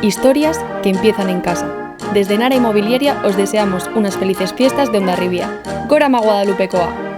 Historias que empiezan en casa. Desde Nara Inmobiliaria os deseamos unas felices fiestas de Hondarribia. Gorama Guadalupekoa!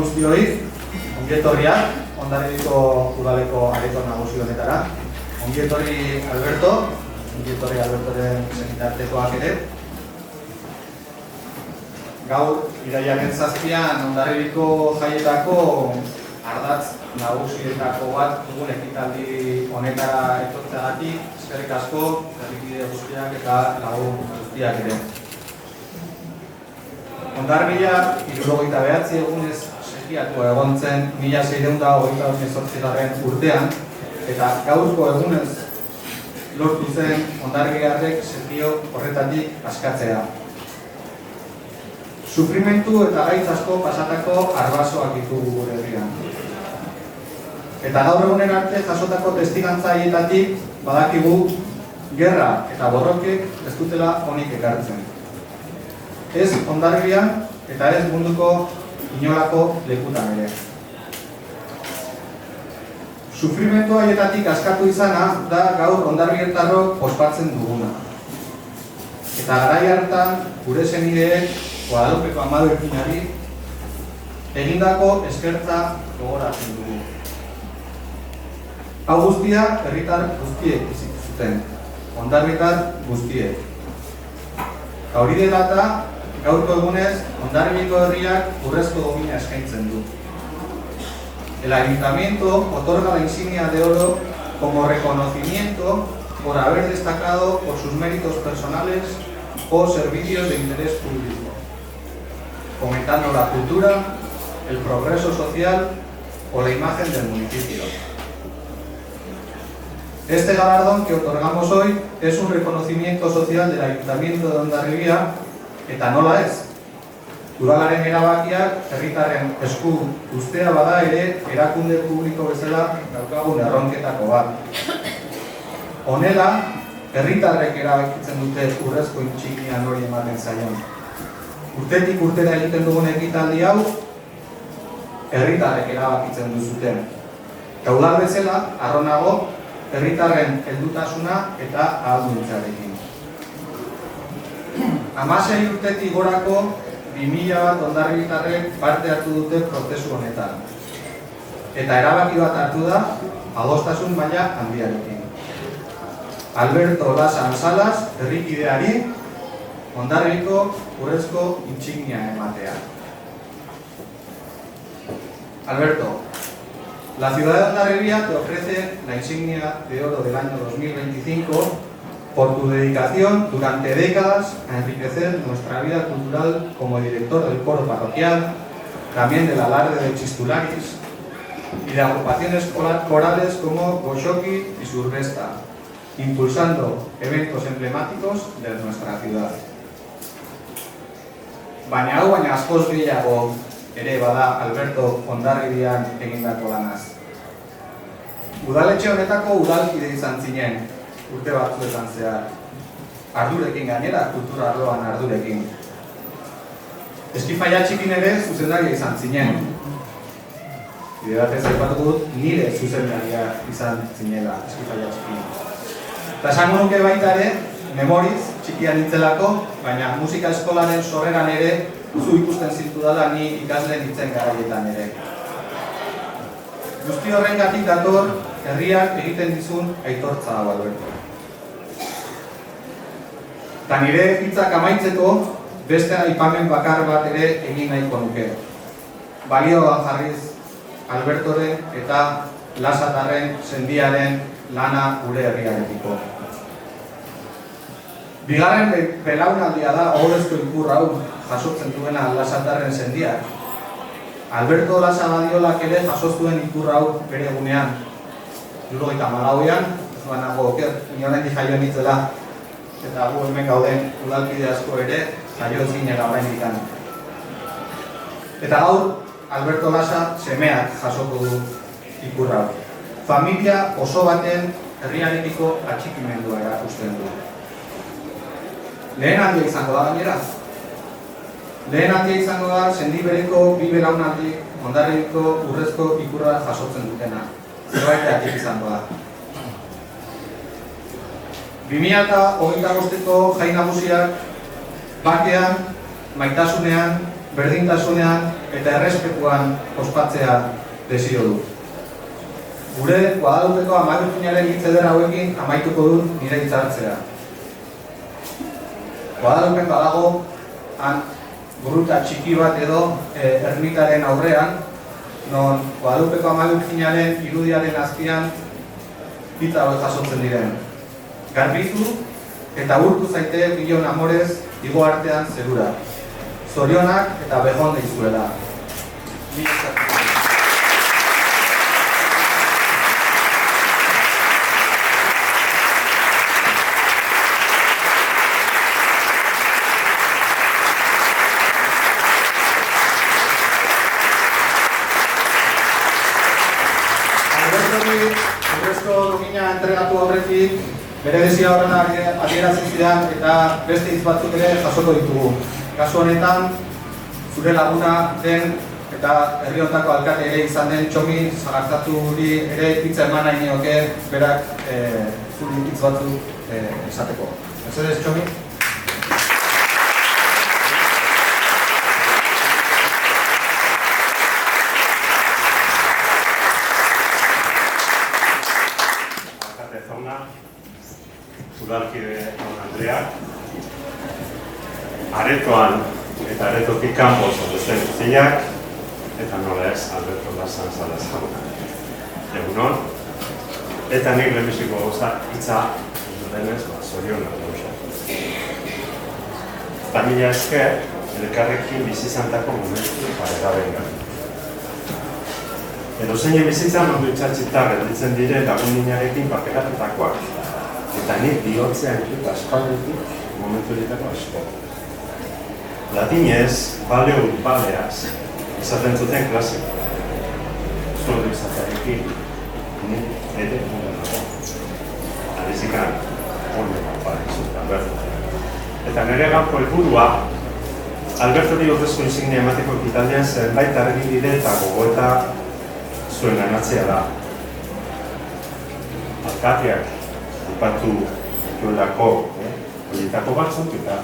guztioi, ongietorriak, Hondarribiko udaleko areto nagusi honetara. Ongietorri Alberto, ongietorri Albertoren senitartekoak ere. Gaur, irailaren 7an Hondarribiko jaietako ardatz nagusietako bat dugun ekitaldi honetara etortzeagatik, eskerrik asko, herrikide guztiak eta lagun guztiak ere. Hondarribia 79 egunez segiatu egon zen 1628 urtean, eta gaurko egunez lortu zen hondarribiarrek segio horretatik askatzea. Sufrimentu eta gaitz asko pasatako arbasoak ditugu gure herrian. Eta gaur egunen arte jasotako testigantza haietatik badakigu gerra eta borrokek ez dutela onik ekartzen. Ez Hondarribian eta ez munduko inolako lekutan ere. Sufrimentu haietatik askatu izana da gaur hondarribiarrok ospatzen duguna. Eta garai hartan gure senideek Guadalupeko Amadoekinari egindako eskertza gogoratzen dugu. Hau guztia herritar guztiek bizi zuten, hondarritar guztiek. Hori dela eta gaurko egunez Hondarribiko herriak urrezko domina eskaintzen du. El ayuntamiento otorga la insignia de oro como reconocimiento por haber destacado por sus méritos personales o servicios de interés público, fomentando la cultura, el progreso social o la imagen del municipio. Este galardón que otorgamos hoy es un reconocimiento social del Ayuntamiento de Hondarribia, eta nola ez. Udalaren erabakiak herritarren esku uztea bada ere erakunde publiko bezala daukagun erronketako bat. Honela, herritarrek erabakitzen dute urrezko intsignia nori ematen zaion. Urtetik urtera egiten dugun ekitaldi hau, herritarrek erabakitzen duzuten. Eta udal bezala, harronago, herritarren heldutasuna eta ahalduntzarekin. 16 urtetik gorako 2000 bat hondarribitarrek parte hartu dute prozesu honetan. Eta erabaki bat hartu da, adostasun maila handiarekin. Alberto Lasan Salas, herrikideari, Hondarribiko urrezko intsignia ematea. Alberto, la ciudad de Hondarribia te ofrece la insignia de oro del año 2025 por tu dedicación durante décadas a enriquecer nuestra vida cultural como director del coro parroquial, también del alarde de Chistularis y de agrupaciones corales como Goshoki y Surbesta, impulsando eventos emblemáticos de nuestra ciudad. Baina hau baina askoz gehiago ere bada Alberto Hondarribian egindako lanaz. Udaletxe honetako udalkide izan zinen, urte batzuetan zehar. Ardurekin gainera, kultura arloan ardurekin. Eskifaia txikin ere zuzendaria izan zinen. Bide batez aipatu dut, nire zuzendaria izan zinela, eskifaia txikin. Eta esango nuke baita ere, memoriz, txikian nintzelako, baina musika eskolaren sorreran ere, zu ikusten zintudala ni ikasle nintzen garaietan ere. Guzti horrengatik dator, herriak egiten dizun aitortza hau, Alberto. Eta nire hitzak amaitzeko, beste aipamen bakar bat ere egin nahiko nuke. Balioan jarriz Albertoren eta Lasatarren sendiaren lana gure herriarekiko. Bigarren belaunaldia da ohorezko ikur hau jasotzen duena Lasatarren sendiak. Alberto Lasa Badiolak ere jaso zuen ikur hau bere egunean. 74ean, ez banago oker, inorendi jaio nitzela, eta gu hemen gauden udalkide asko ere jaio zinera oraindik. Eta gaur, Alberto Lasa semeak jasoko du ikur hau. Familia oso baten herriarekiko atxikimendua erakusten du. Lehen handia izango da gainera. Lehen handia izango da sendi bereko bi belaunaldi Hondarribiko urrezko ikurra jasotzen dutena. Zerbaiteatik izango da. 2025ko jai nagusiak bakean, maitasunean berdintasunean eta errespetuan ospatzea desio du. Gure Guadalupeko Ama-Birjinaren hitz eder hauekin amaituko dut nire hitzartzea. Guadalupen badago, han gruta txiki bat edo ermitaren aurrean, non Guadalupeko Ama-Birjinaren irudiaren azpian hitz hauek jasotzen diren. Garbitu eta urtu zaite milion amorez igo artean zerura. Zorionak eta bejon deizuela. Aurrezko domina entregatu aurretik, bere desia horren adierazi zidan eta beste hitz batzuk ere jasoko ditugu. Kasu honetan, zure laguna den eta herri honetako alkate ere izan den Txomi Sagartzaturi ere hitza eman nahi nioke berak zuri hitz batzuk esateko. Mesedez, Txomi? Alkate zauna, udalkide Jaun Andreak, aretoan eta aretotik kanpo zaudeten guztiak, eta nola ez, Alberto Lasan Salas jauna. Egunon, eta nik lehenbiziko gauza hitza denez, zorionak gauza. Eta mila esker, elkarrekin bizizantako momentu parera bengan. Edo zein bizitzan ondu itxatxitar gelditzen dire lagun ninarekin partekatutakoak. Eta nik bihotzean dut aspaldetik momentu ditako asko. Latinez, baleo baleaz, izaten zuten klasiko. Zuen izatearekin, nik ere mundan dago. Alizikan, honeko pareizut, Alberto. Eta nire ganko helburua, Albertori ordezko insignia emateko ekitaldean zenbait argibide eta gogoeta zuen ganatzea da. Alkateak aipatu dituelako horietako batzuk eta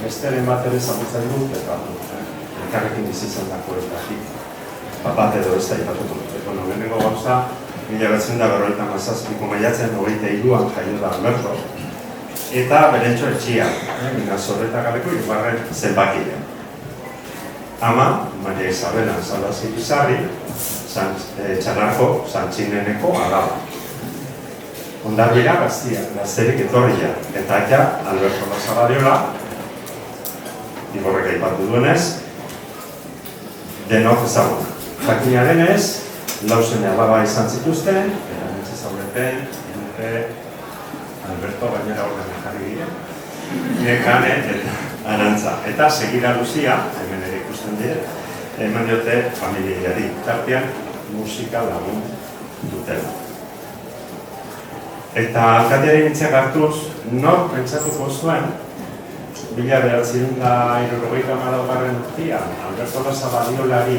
besteren bat ere zagutzen dut eta elkarrekin bizitzen dakoetatik bat edo ez da aipatuko dut. Lehenengo gauza, 1957ko maiatzen 23an jaio da Alberto eta berentxo etxia, Minazorreta gabeko hirugarren zenbakile. Ama, Maria Isabela Salas Izarri, Txarrako Santxineneko alaba. Ondarbira gazterik etorria, eta aita Alberto Lasabadiola, Igorrek aipatu duenez, denok ezaguna. Jakinaren ez, lausen alaba izan zituzten, eta nintze zaureten, Alberto gainera horren jarri gire, nekane eta arantza. Eta segira luzia, hemen ere ikusten dire, eman diote familiari, tartean musika lagun dutela. Eta alkateari nintzak hartuz, nor pentsatuko zuen, 1974 urtean, Alberto Lasabadiolari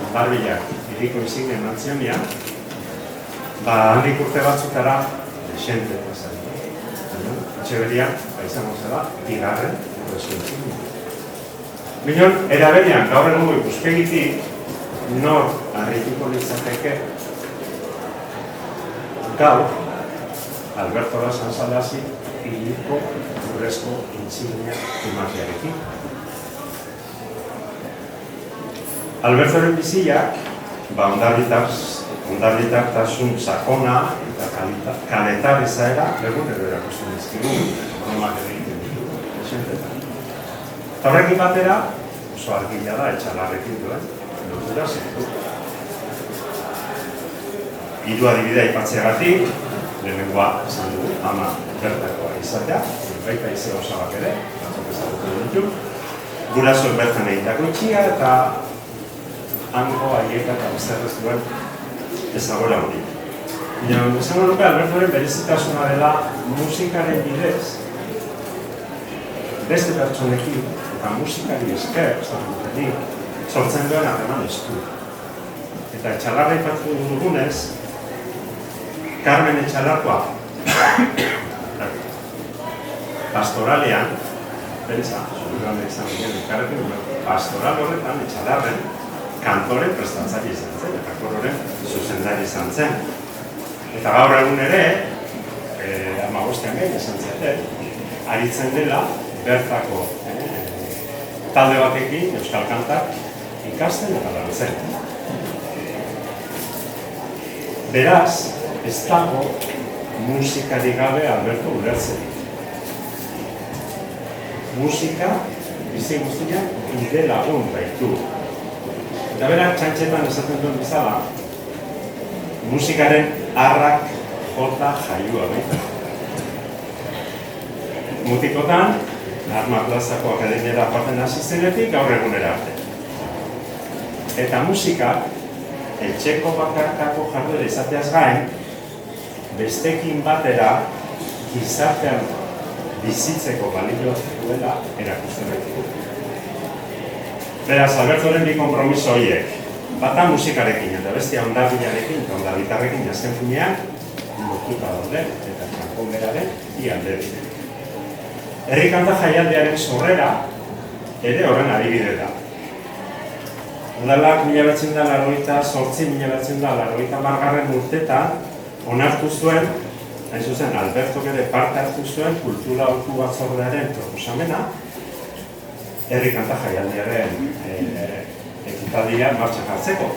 Hondarbilak hiriko insignia eman zionian, handik urte batzutara desente pasan. Etxeberian, izango zela, bigarren urrezko insignia. Minon, eraberean, gaur egungo ikuspegitik, nor harrituko litzateke gaur, Alberto Lasan Salasi hiriko urrezko insignia ematearekin. Albertoren biziak, ondarritartasun sakona eta kaletar izaera egunero erakusten dizkigu, bromak egiten ditu, esentetan. Eta horrekin batera, oso argila da, etxalarrekin duen, lotura zentu. Hiru adibidea aipatzeagatik, lehenengoa esan dugu, ama bertakoa izatea, baita ize osabak ere, batzuk ezagutzen ditu. Gurasoek bertan egitako itxia eta hango aieka eta bezerrez duen ezagoela hori. Esango nuke Albertoren berezitasuna dela musikaren bidez, beste pertsonekin eta musikari esker, sortzen duen harreman estu. Eta Etxalarra aipatu dugunez, Carmen Etxalarkoa pastoralean pentsa, zuruan izan ginen elkarrekin, pastoral horretan, etxalarren, kantore prestatzaile izan zen, eta kororen zuzendari izan zen. Eta gaur egun ere, 15 gehi esan zaten, aritzen dela bertako talde batekin euskal kantak ikasten eta lantzen. Beraz, ez dago musikari gabe Alberto ulertzen. Musika, bizi guztiak, bide lagun baitu. Eta berak txantxetan esaten duen bezala, musikaren arrak jota jaiua baita. Mutikotan, Arma Plazako akademiara joaten hasi zenetik gaur egunera arte. Eta musika, etxeko bakarkako jarduera izateaz gain, bestekin batera gizartean bizitzeko balio duela erakusten dugu. Beraz, Albertoren bi konpromiso horiek, bata musikarekin eta bestia hondabilarekin eta hondabitarrekin azken finean, lotuta daude eta kanponberaren bi alderik. Herri kanta jaialdiaren sorrera ere horren adibide da. Udalak 1988-1990 urtetan onartu zuen, hain zuzen, Albertok ere parte hartu zuen kultura aholku batzordearen proposamena herri kanta jaialdiaren ekitaldia martxan jartzeko.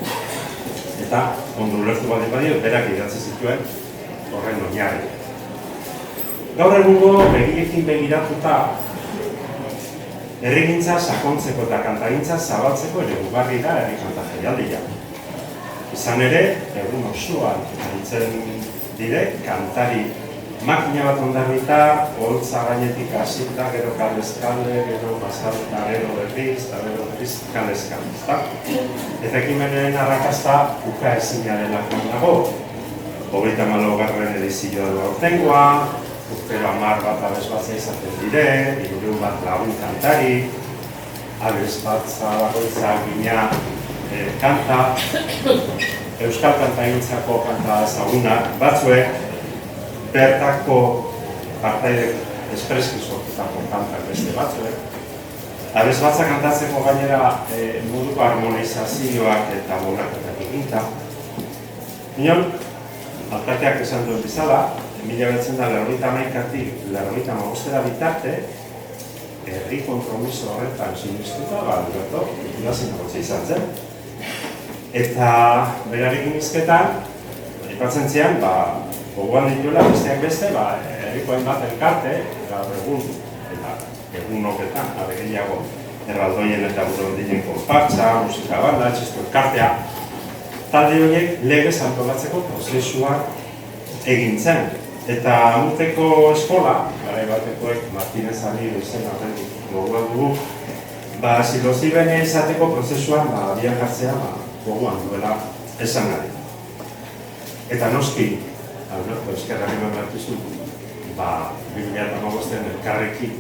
Eta ondo ulertu baldin badio, berak idatzi zituen horren oinarri. Gaur egungo begiekin begiratuta herrigintza sakontzeko eta kantagintza zabaltzeko ere ugarri da herri kanta jaialdia. Izan ere, egun osoan aritzen dire, kantari makina bat ondarbita, holtza gainetik hasita, gero kalezkale, gero basalta, gero berriz, eta gero berriz kalezkale. Eta ekimenen arrakasta uka ezina delakoan dago. 34. edizioa du aurtengoa, urtero 10 bat abesbatza izaten dire, 300 bat lagun kantari, abesbatza bakoitza gina kanta, euskal kantagintzako kanta ezagunak batzuek, bertako partaidek espreski sortutako kantak beste batzuek. Abesbatza kantatzeko gainera moduko harmonizazioak eta monaketak eginta. Minon, alkateak esan duen bezala, 1991-tik 1995 bitarte, herri konpromiso horretan sinistuta, Alberto, zinagotze izan zen. Eta berarekin izketan, aipatzen zian, gogoan dituela besteak beste, herriko hainbat elkarte, gaur egun, eta egunoketan, gehiago, erraldoien eta burondinen konpartza, musika banda, txisto elkartea, talde horiek legez antolatzeko prozesuak egin zen. Eta Amurteko eskola, garai batekoek Martinez Alido izena gogoan dugu, silozibene izateko prozesuan abian jartzea gogoan duela esan nahi. Eta noski, Alberto eskerrak eman hartuzu, 2015 elkarrekin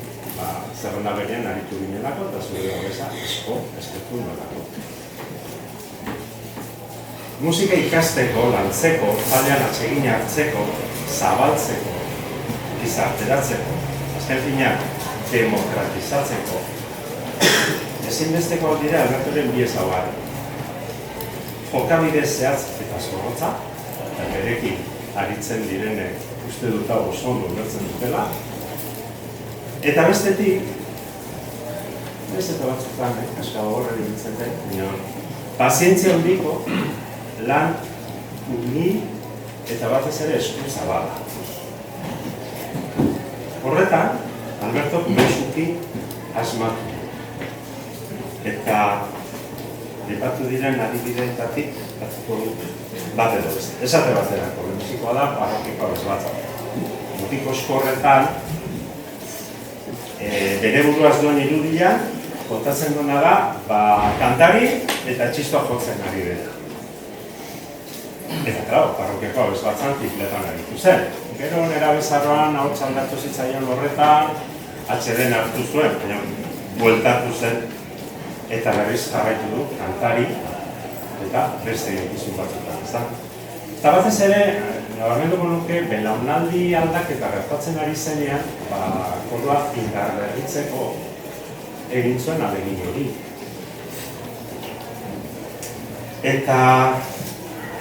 zerrenda berean aritu ginelako eta zure horreza eskertu nolako. Musika ikasteko, lantzeko, taldean atsegin hartzeko, zabaltzeko, gizarteratzeko, azken finean demokratizatzeko, ezinbesteko dira Albertoren bi ezaugarri. Jokabide zehatz eta zorrotza, eta berekin aritzen direnek uste dut hau oso ondo ulertzen dutela, eta bestetik, eta batzutan, kaska horre dibitzen den, pazientzia handiko lan uni eta batez ere esku zabala. Horretan, Albertok mezuki asmatu. Eta dipatu diren adibideetatik batzuko bat edo beste. Esate baterako, lehenbizikoa da, parrokiko abesbatza. Mutiko eskorretan, bere buruaz duen irudia, kontatzen duena da, kantari eta txistoa jotzen ari dela. Eta, klaro, parrokiako abesbatzan tifletan aritu zen. Gero, nera bezarroan, hau txaldatu zitzaion horretan, atxeden hartu zuen, baina bueltatu zen, eta berriz jarraitu du, kantari, eta beste egitizun batzutan. Eta batez ere, nabarmenduko nuke, belaunaldi aldaketa gertatzen ari zenean, koroa indarberritzeko egin zuen alegin hori. Eta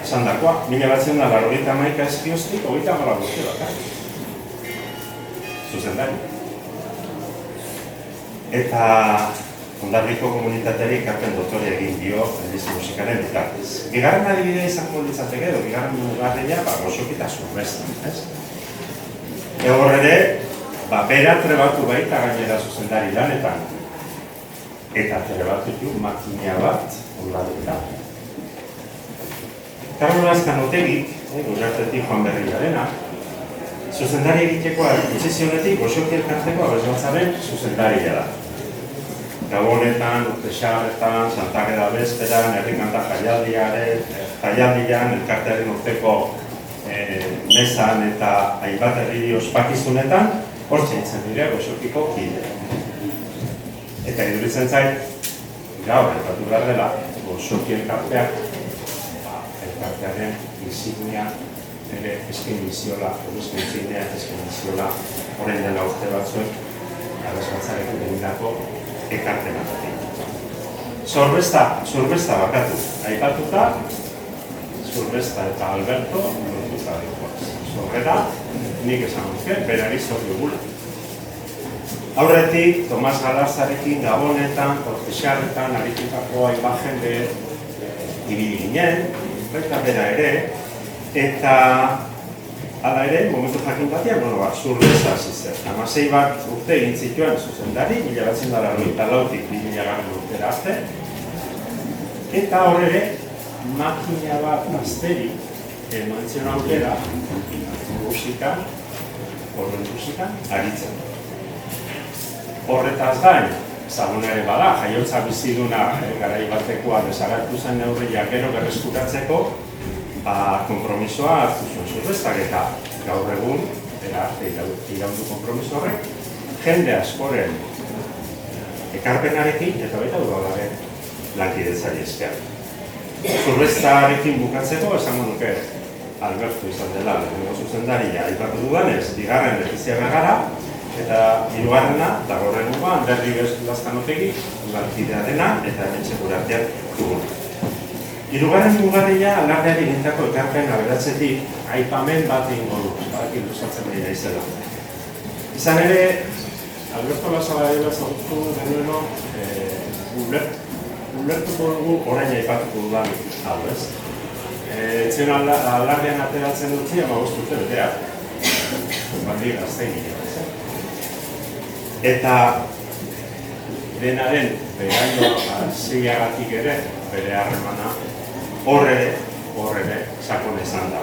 esan dakoa, 1991 eskioztik, 34 urte bakarrik. Zuzendari. Eta Hondarriko komunitateari ekarpen doktore egin dio Elizia musikaren bitartez. Bigarren adibidea izango litzateke edo, bigarren mugarria, Goxoki eta Zurbestan, ez? Egor ere, bera trebatu baita gainera zuzendari lanetan. Eta trebatu du makina bat ondadeita. Karlo Lazkanotegik, gure artetik Juan Berriarena, zuzendari egiteko utzi Goxoki elkarteko abesbatzaren zuzendaria da. Gabonetan, Urtexarretan, Santageda Bezperan, Herrikanta jaialdian, elkartearen urteko mesan eta hainbat herri ospakizunetan, hor txeintzen dire Goxokiko kide. Eta iduritzen zait, gaur, erratu behar dela, Goxoki elkarteak, elkartearen insignia ere eskeniziola, horrein dela urte batzuek, abesbatzarekin egindako ekarten atatik. Zurbesta bakatu. Aipatuta, Zurbesta eta Alberto lortuta dikoaz. Zorrera, nik esan duzke, berari zorriugula. Aurretik, Tomas Galarzarekin Gabonetan, Ortexarretan, aritutako hainbat jende ibili ginen, baita bera ere, eta hala ere, momentu jakin batean, Zurbesta hasi zen. 16 bat urte egin zituen zuzendari, 1994tik 2000 urtera arte. Eta hor ere, makina bat gazteri emantzen aukera musikan, aritzen. Horretaz gain, ezaguna ere bada, jaiotza biziduna garai batekoa desagertu zen neurriak gero berreskuratzeko, konpromisoa hartu zuen Zurbestak eta gaur egun, bera arte iraundu konpromiso horrek, jende askoren ekarpenarekin eta baita udalaren lankidetzari esker. Zurbestarekin bukatzeko esango nuke Alberto izan dela, lehenengo zuzendaria aipatu dudanez, bigarren Letizia Bergara, eta hirugarrena, eta gaur egungoa, Anderri Lazkanotegi, lankidea dena eta hementxe gure artean dugun. Hirugarren mugarria alardeari egindako ekarpen aberatzetik aipamen bat egingo du, badakit luzatzen nahi naizela. Izan ere, Alberto Lazabadela ezagutu genueno ulertuko dugu orain aipatuko dudan hau, ez? Etzion alardean ateratzen dutzi, 15 urte betea. Bandi gaztein gero, ez? Eta denaren behaino ziagatik ere, bere harremana, hor ere, sakon esan da.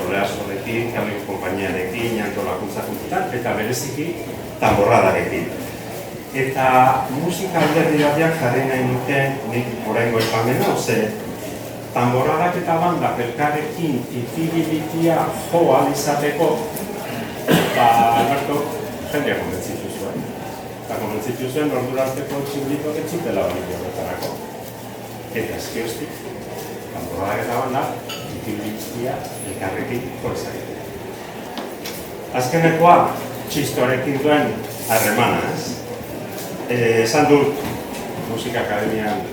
Oleasorekin, Kamiko Konpainiarekin, Janko Lakuntza Kulturan, eta bereziki tamborradarekin. Eta musika alderdi batean jarri nahi nuke nik oraingo aipamena, ze tamborradak eta bandak elkarrekin ipilibitia jo ahal izateko, Alberto jendea konbentzitu zuen. Eta konbentzitu zuen ordurarteko txinglitok ez zutela balio horretarako. Eta eskioztik, tamborradak eta bandak, ipilibitia elkarrekin jo ezagitea. Azkenekoa, txistoarekin duen harremana, ez? Esan dut, Musika Akademian,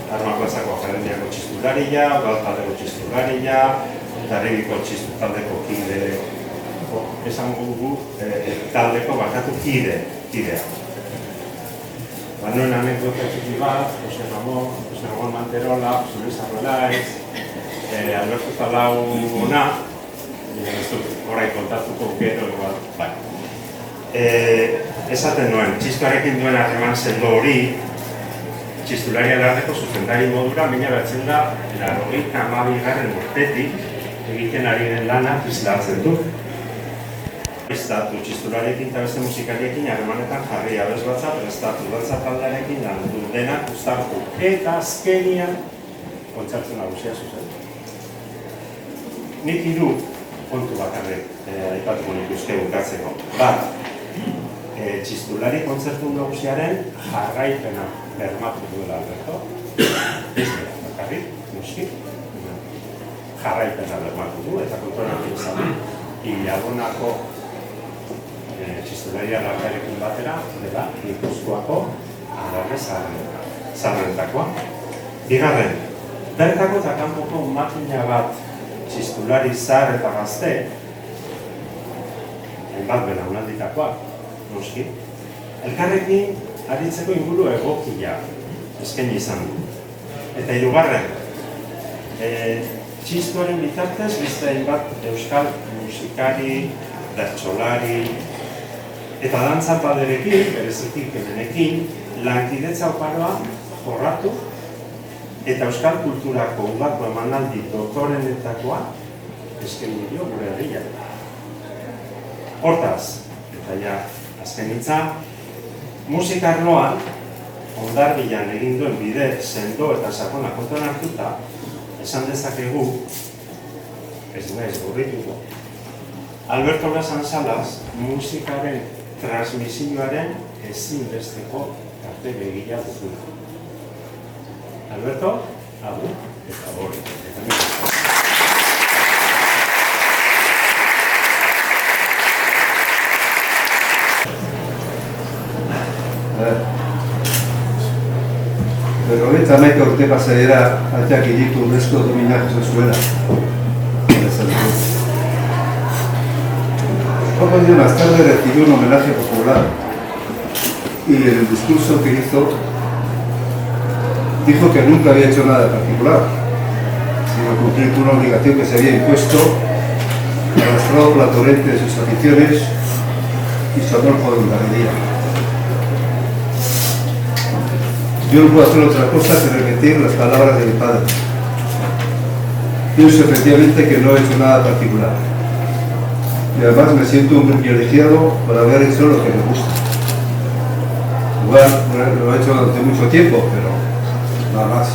Arma Plazako Akademiako txistularia, Udaltaldeko txistularia, Darribiko txistutaldeko kide, esan gugu taldeko bakatu kidea. Nuen anekdota txiki bat, Jose Ramon Manterola, Jose Luis Arrelaiz, Alberto Zalau ona, ez dut horai kontatuko gero, bai. Esaten nuen, txistuarekin duen harreman sendo hori, txistularia alardeko zuzendari modura, 1982 urtetik egiten ari den lana islatzen du. Prestatu txistularekin eta beste musikariekin harremanetan jarri abesbatza, prestatu dantza taldearekin landu denak uztartu. Eta azkenian kontzertu nagusia zuzendu. Nik hiru kontu bakarrik aipatuko nituzke bukatzeko. Bat, txistulari kontzertu nagusiaren jarraipena bermatu duela Alberto. Ez dira, bakarrik, muski. Jarraipena bermatu du eta kontrolatu izan. Ilabonako txistularia largarekin batera, dela, Gipuzkoako berre zaharrentakoa. Bigarren, bertako eta kanpoko makina bat txistulari zahar eta gazte, hainbat belaunalditakoak, noski, elkarrekin aritzeko inguru egokia eskaini izan du. Eta hirugarren, txistuaren bitartez beste hainbat euskal musikari, bertsolari eta dantza talderekin, bereziki kemenekin, lankidetza oparoa jorratu eta euskal kulturako udako emanaldi dotorenetakoa eskaini dio gure herria. Hortaz, eta ja azken hitza, musika arloan hondarbilan egin duen bide sendo eta sakona kontuan hartuta, esan dezakegu, ez naiz gorrituko, Alberto Lasan Salas musikaren transmisioaren ezinbesteko karte begila dutu. Alberto, agur eta hori. Berrogeita hamaika urte pasaiera ateak iritu urrezko dominak zuela. Pocos días más tarde recibió un homenaje popular y en el discurso que hizo dijo que nunca había hecho nada particular, sino cumplir con una obligación que se había impuesto, arrastrado por la torrente de sus aficiones y su amor por la galería. Yo no puedo hacer otra cosa que repetir las palabras de mi padre. Pienso efectivamente que no he hecho nada particular. Y además me siento un privilegiado por haber hecho lo que me gusta. Igual lo he hecho durante mucho tiempo, pero nada más.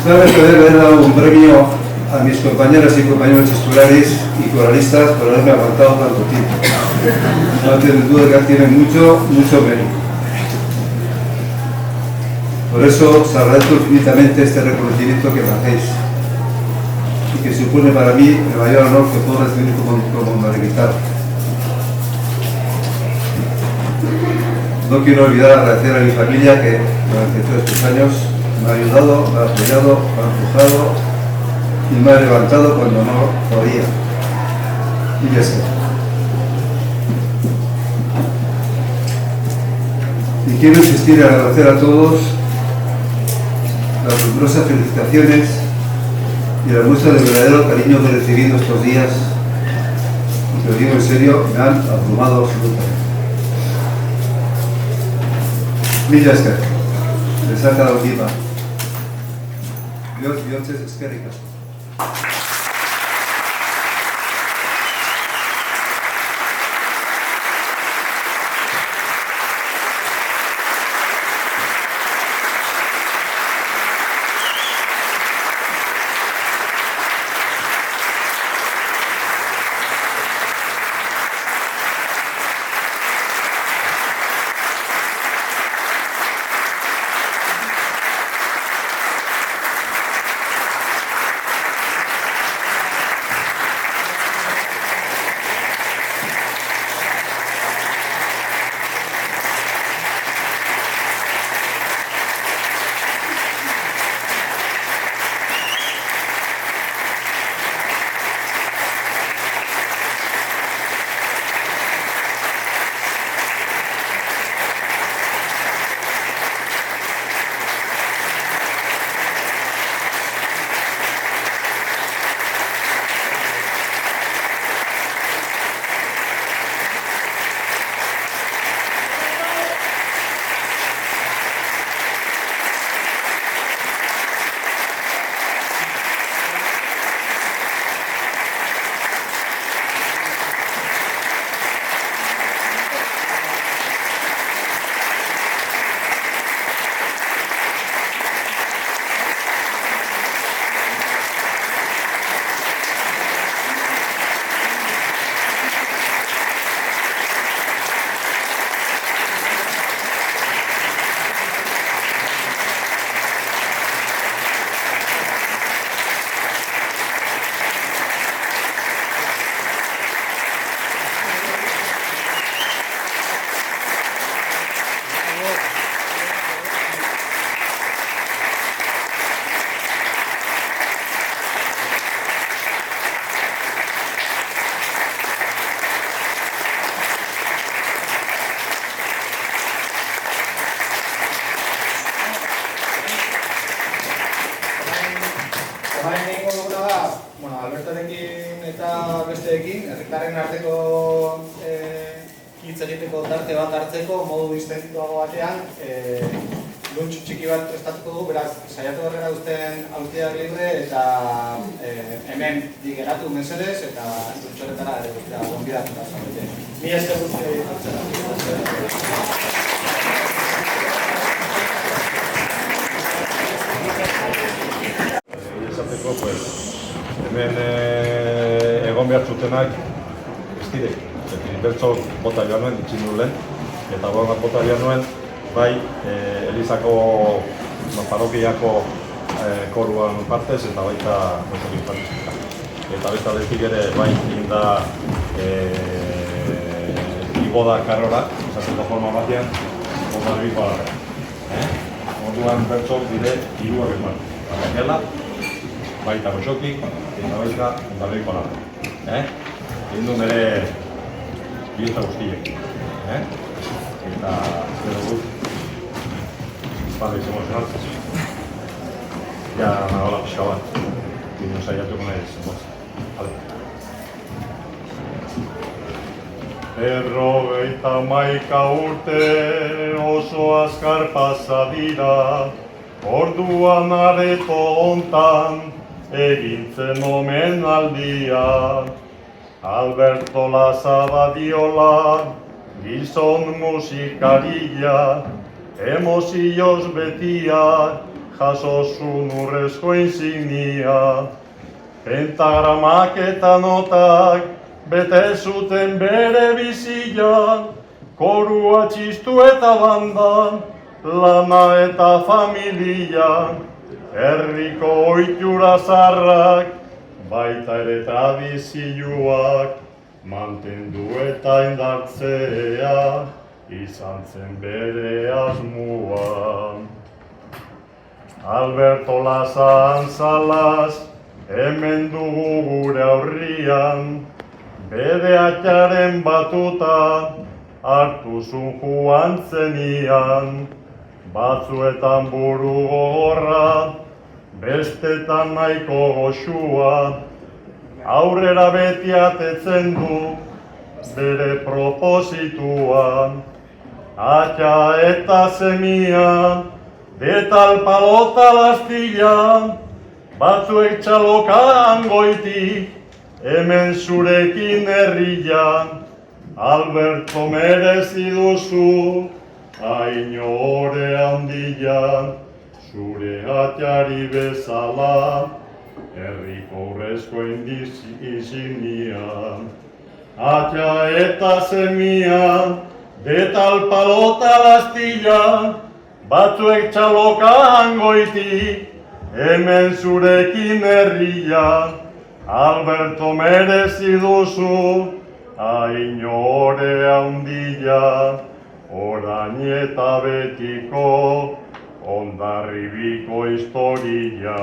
Sabes que haber dado un premio a mis compañeras y compañeros titulares y coralistas por haberme aguantado tanto tiempo. No tengo duda que tienen mucho mérito. Por eso os agradezco infinitamente este reconocimiento que me hacéis y que supone para mí el mayor honor que puedo recibir como invitado. No quiero olvidar agradecer a mi familia que durante todos estos años me ha ayudado, me ha apoyado, me ha empujado y me ha levantado cuando no podía. Y ya está. Y quiero insistir en agradecer a todos las numerosas felicitaciones y la muestra de verdadero cariño que he recibido estos días, y que lo digo en serio, me han abrumado absolutamente. Mila esker, les ha quedado viva. Dios, eskerrik asko. Orain egingo duguna da, Albertorekin eta besteekin, herritarren arteko hitz egiteko tarte bat hartzeko modu distentituago batean luntz txiki bat prestatuko dugu, beraz, saiatu horrela duzten aulkiak libre eta hemen geratu mesedez eta luntz horretara gonbidatuta zaudete. Mila esker guztioi hartzera. Esateko, hemen egon behar zutenak ez direk. Bertso bota joan nuen, itxin nuen, eta bat bota joan nuen, bai Elizako parokiako koruan partez eta baita nozokin partez. Eta besta aldetik ere bai egin da igo da karrora, esateko forma batean, ondarriko alarra. Orduan bertso dire hiruak eman. Arrakiala, baita goxoki, eta baita ondarriko alarra. Egin du nire bieta guztiek. Eta espero dut izango emozionaltzez. Ja, hola pixka bat. Bino saiatuko nahi zenbotzen. Berrogeita hamaika urte oso azkar pasa dira, orduan areto hontan egin zen omenaldia. Alberto Lazabadiola, gizon musikaria, emozioz betia, jaso zuen urrezko insignia. Pentagramak eta notak bete zuten bere bizia, korua txistu eta bandan, lana eta familia, herriko ohitura zarrak, baita ere tradizioak, mantendu eta indartzea, izan zen bere asmoa. Alberto Lazan Salas, hemen dugu gure aurrian, bere atxaren batuta, hartu zuen joan zenian, batzuetan buru gogorra, bestetan nahiko goxua, aurrera beti atetzen du bere propositua. Atxa eta semia, detal palota lastilla, batzuek txalokan goiti, hemen zurekin herria. Alberto merezi duzu, haino ore handia, zure atxari bezala, herriko urrezko insignia. Atxa eta semia, detal palota lastilla, batzuek txalokan goiti, hemen zurekin herria. Alberto merezi duzu, haino ore handia, orain eta betiko, Hondarribiko historia.